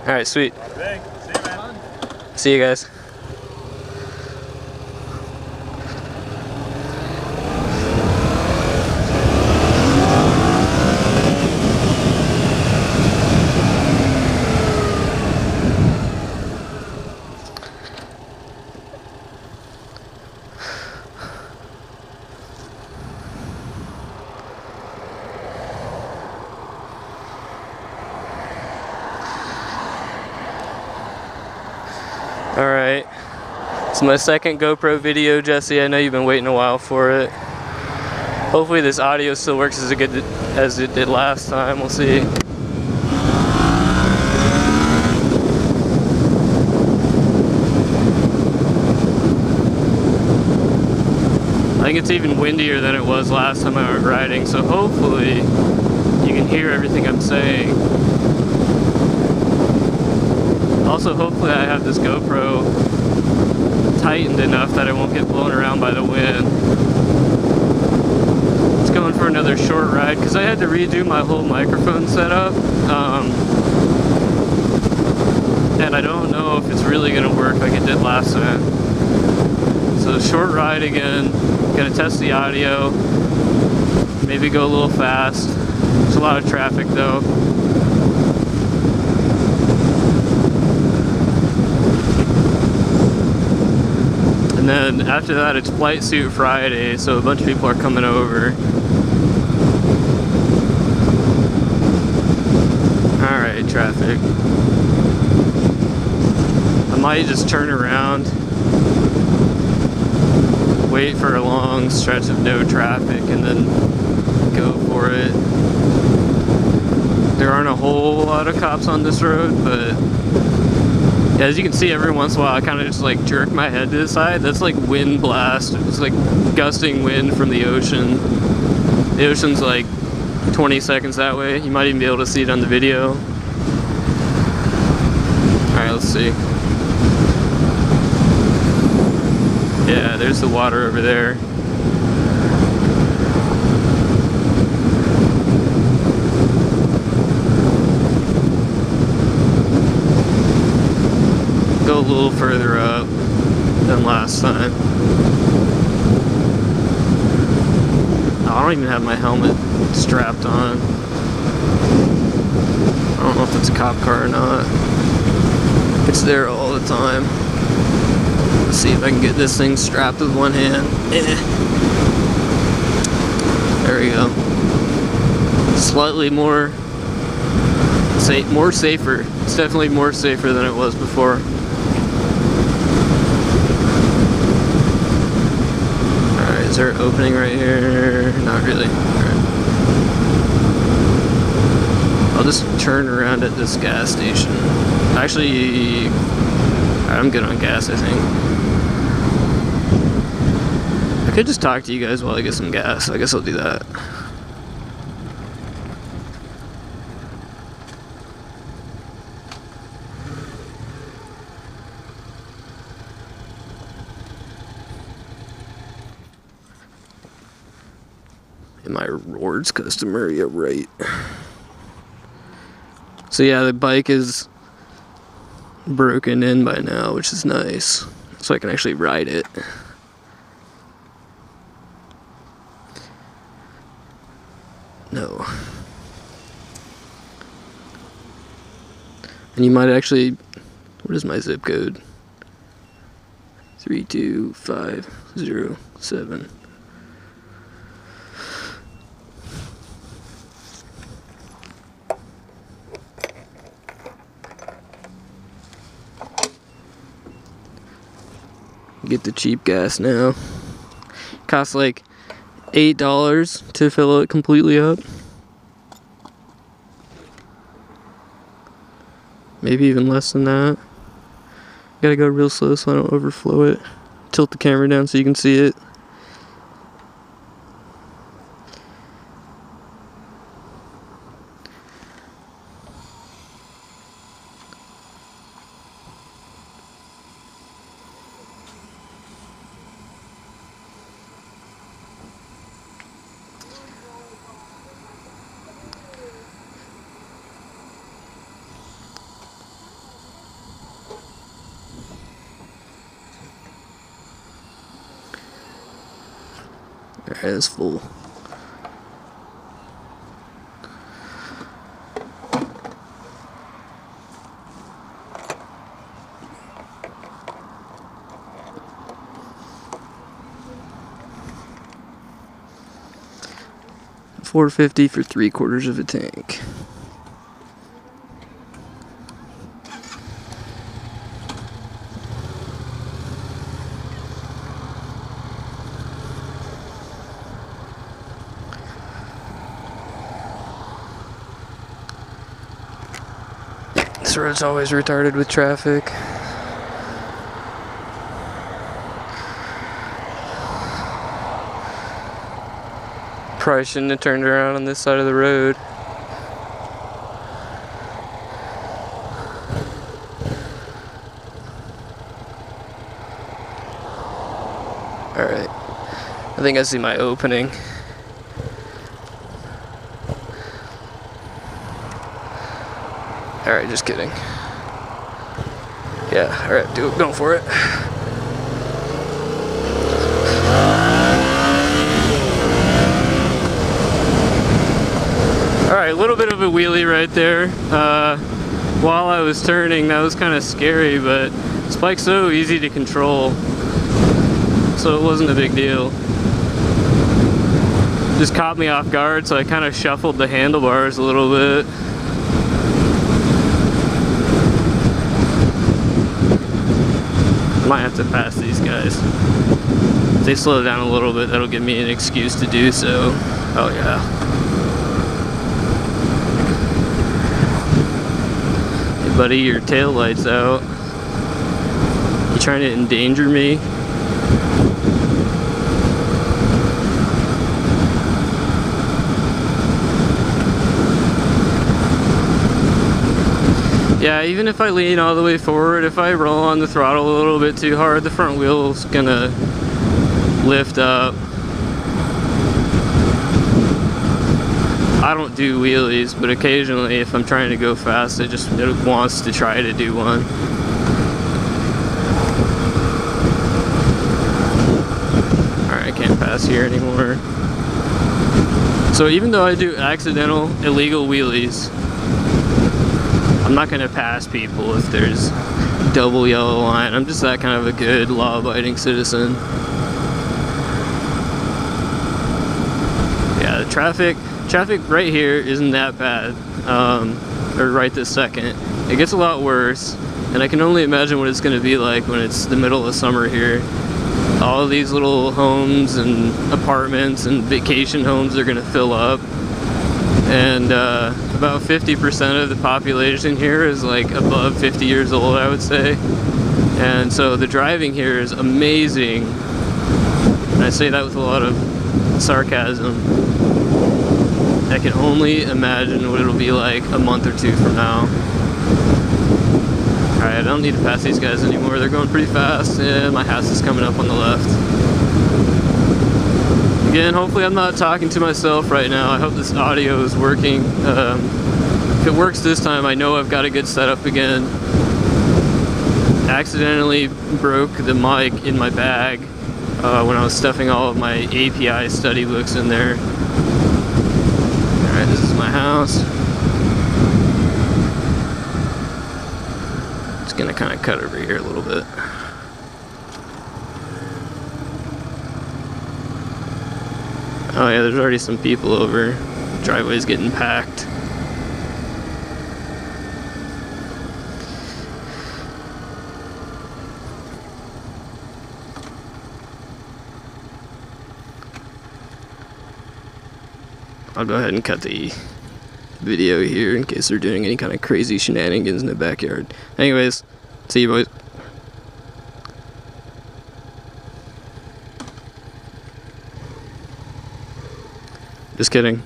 Alright, sweet. See you, man. See you guys. Alright, it's my second GoPro video, Jesse. I know you've been waiting a while for it. Hopefully this audio still works as good as it did last time. We'll see. I think it's even windier than it was last time I went riding, so hopefully you can hear everything I'm saying. Also, hopefully I have this GoPro tightened enough that it won't get blown around by the wind. It's going for another short ride because I had to redo my whole microphone setup. And I don't know if it's really going to work like it did last time. So short ride again, gonna test the audio, maybe go a little fast. There's a lot of traffic though. And then after that it's Flight Suit Friday, so a bunch of people are coming over. Alright, traffic. I might just turn around, wait for a long stretch of no traffic, and then go for it. There aren't a whole lot of cops on this road, but yeah, as you can see, every once in a while I kind of just like jerk my head to the side. That's like wind blast. It's like gusting wind from the ocean. The ocean's like 20 seconds that way. You might even be able to see it on the video. Alright, let's see. Yeah, there's the water over there. Go a little further up than last time. Oh, I don't even have my helmet strapped on. I don't know if it's a cop car or not. It's there all the time. Let's see if I can get this thing strapped with one hand. There we go. Slightly more safer. It's definitely more safer than it was before. Alright, is there an opening right here? Not really. Alright. I'll just turn around at this gas station. Actually, I'm good on gas, I think. I could just talk to you guys while I get some gas. I guess I'll do that. In my rewards customer, yeah, right. So yeah, the bike is broken in by now, which is nice. So I can actually ride it. No. And you might actually, what is my zip code? 32507. Get the cheap gas now. Costs like $8 to fill it completely up. Maybe even less than that. Gotta go real slow so I don't overflow it. Tilt the camera down so you can see it. Alright, it's full. $4.50 for 3/4 of a tank. This road's always retarded with traffic. Probably shouldn't have turned around on this side of the road. Alright, I think I see my opening. Alright, just kidding. Yeah, alright, go for it. Alright, a little bit of a wheelie right there. While I was turning, that was kind of scary, but this bike's so easy to control, so it wasn't a big deal. Just caught me off guard, so I kind of shuffled the handlebars a little bit. Might have to pass these guys. If they slow down a little bit, that'll give me an excuse to do so. Oh yeah. Hey buddy, your tail light's out. You trying to endanger me? Yeah, even if I lean all the way forward, if I roll on the throttle a little bit too hard, the front wheel's gonna lift up. I don't do wheelies, but occasionally if I'm trying to go fast, it wants to try to do one. Alright, I can't pass here anymore. So even though I do accidental, illegal wheelies, I'm not gonna pass people if there's double yellow line. I'm just that kind of a good law-abiding citizen. Yeah, the traffic right here isn't that bad, or right this second. It gets a lot worse, and I can only imagine what it's gonna be like when it's the middle of summer here. All of these little homes and apartments and vacation homes are gonna fill up. And about 50% of the population here is like above 50 years old, I would say. And so the driving here is amazing. And I say that with a lot of sarcasm. I can only imagine what it'll be like a month or two from now. Alright, I don't need to pass these guys anymore. They're going pretty fast, and my house is coming up on the left. Again, hopefully I'm not talking to myself right now. I hope this audio is working. If it works this time, I know I've got a good setup again. Accidentally broke the mic in my bag when I was stuffing all of my API study books in there. Alright, this is my house. Just gonna kind of cut over here a little bit. Oh yeah, there's already some people over. The driveway's getting packed. I'll go ahead and cut the video here in case they're doing any kind of crazy shenanigans in the backyard. Anyways, see you boys. Just kidding.